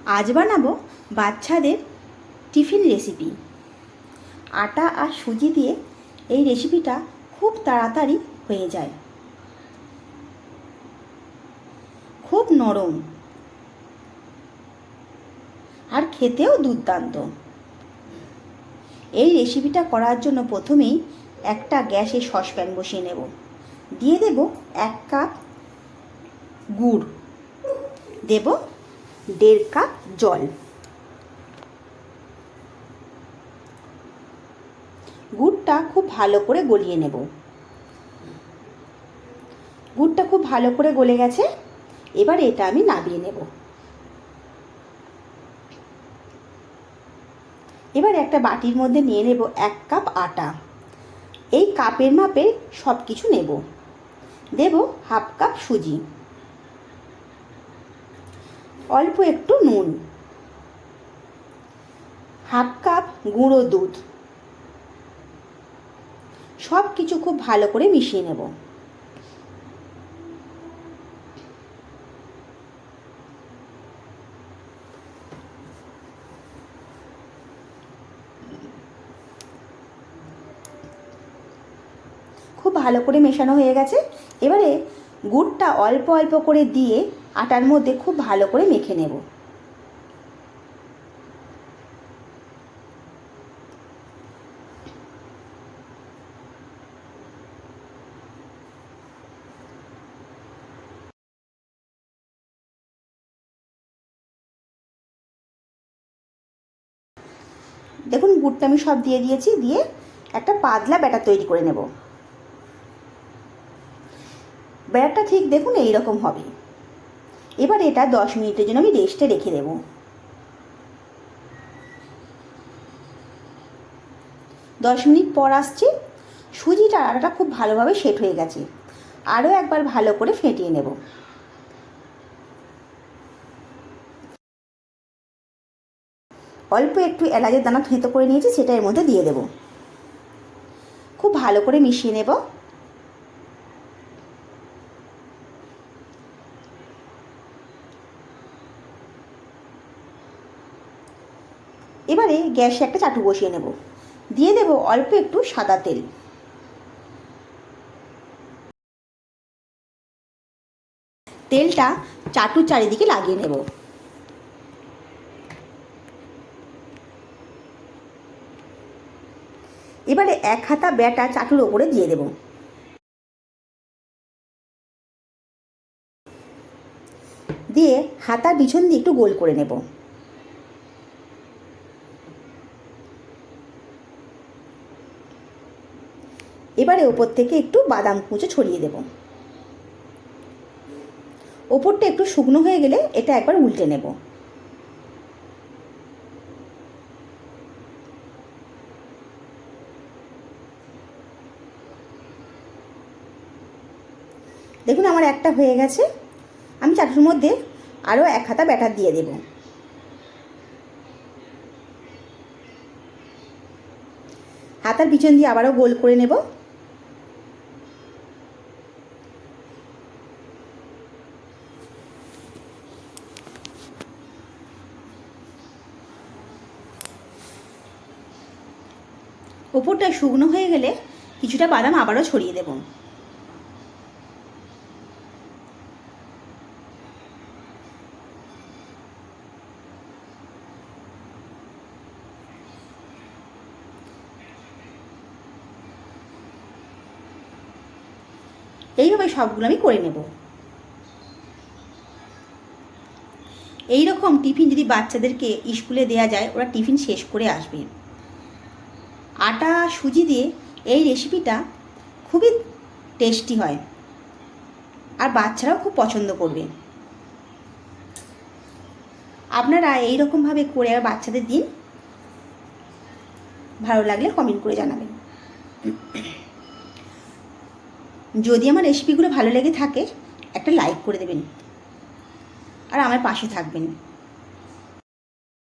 আজ বানাবো বাচ্চাদের টিফিন রেসিপি। আটা আর সুজি দিয়ে এই রেসিপিটা খুব তাড়াতাড়ি হয়ে যায়, খুব নরম আর খেতেও দুর্দান্ত। এই রেসিপিটা করার জন্য প্রথমেই একটা গ্যাসে সসপ্যান বসিয়ে নেব। দিয়ে দেব 1 কাপ গুড়, দেব 1.5 কাপ জল। গুড়টা খুব ভালো করে গলিয়ে নেব। গুড়টা খুব ভালো করে গলে গেছে, এবার এটা আমি নামিয়ে নেব। এবার একটা বাটির মধ্যে নিয়ে নেব 1 কাপ আটা। এই কাপের মাপে সব কিছু নেব। দেব 1/2 কাপ সুজি, অল্প একটু নুন, 1/2 কাপ গুঁড়ো দুধ। সব কিছু খুব ভালো করে মিশিয়ে নেব। খুব ভালো করে মেশানো হয়ে গেছে। এবারে গুড়টা অল্প অল্প করে দিয়ে আটার মধ্যে খুব ভালো করে মেখে নেব। দেখুন গুড়টা আমি সব দিয়ে দিয়েছি, দিয়ে একটা পাতলা ব্যাটার তৈরি করে নেব। ব্যাটারটা ঠিক দেখুন এই রকম হবে। এবার এটা 10 মিনিটের জন্য আমি রেস্টে রেখে দেব। 10 মিনিট পর আসছি। সুজিটা আটাটা খুব ভালোভাবে সেট হয়ে গেছে। আরও একবার ভালো করে ফেটিয়ে নেব। অল্প একটু এলাচের দানা থেঁতো করে নিয়েছি, সেটা এর মধ্যে দিয়ে দেব। খুব ভালো করে মিশিয়ে নেব। এবারে গ্যাসে একটা চাটু বসিয়ে নেব। দিয়ে দেব অল্প একটু সাদা তেল। তেলটা চাটুর চারিদিকে লাগিয়ে নেব। এবারে 1 হাতা ব্যাটা চাটুর ওপরে দিয়ে দেব। দিয়ে হাতার পিছন দিয়ে একটু গোল করে নেব। এবারে ওপর থেকে একটু বাদাম কুচো ছড়িয়ে দেব। ওপরটা একটু শুকনো হয়ে গেলে এটা একবার উল্টে নেব। দেখুন আমার একটা হয়ে গেছে। আমি চাটুর মধ্যে আরও 1 হাতা ব্যাটার দিয়ে দেব। হাতার পিছন দিয়ে আবারও গোল করে নেব। ওপরটা শুকনো হয়ে গেলে কিছুটা বাদাম আবারও ছড়িয়ে দেব। এইভাবে সবগুলো আমি করে নেব। এই রকম টিফিন যদি বাচ্চাদেরকে স্কুলে দেওয়া যায়, ওরা টিফিন শেষ করে আসবে। আটা সুজি দিয়ে এই রেসিপিটা খুবই টেস্টি হয় আর বাচ্চারাও খুব পছন্দ করবে। আপনারা এই রকমভাবে করে আর বাচ্চাদের দিন। ভালো লাগলে কমেন্ট করে জানাবেন। যদি আমার রেসিপিগুলো ভালো লেগে থাকে একটা লাইক করে দেবেন আর আমার পাশে থাকবেন।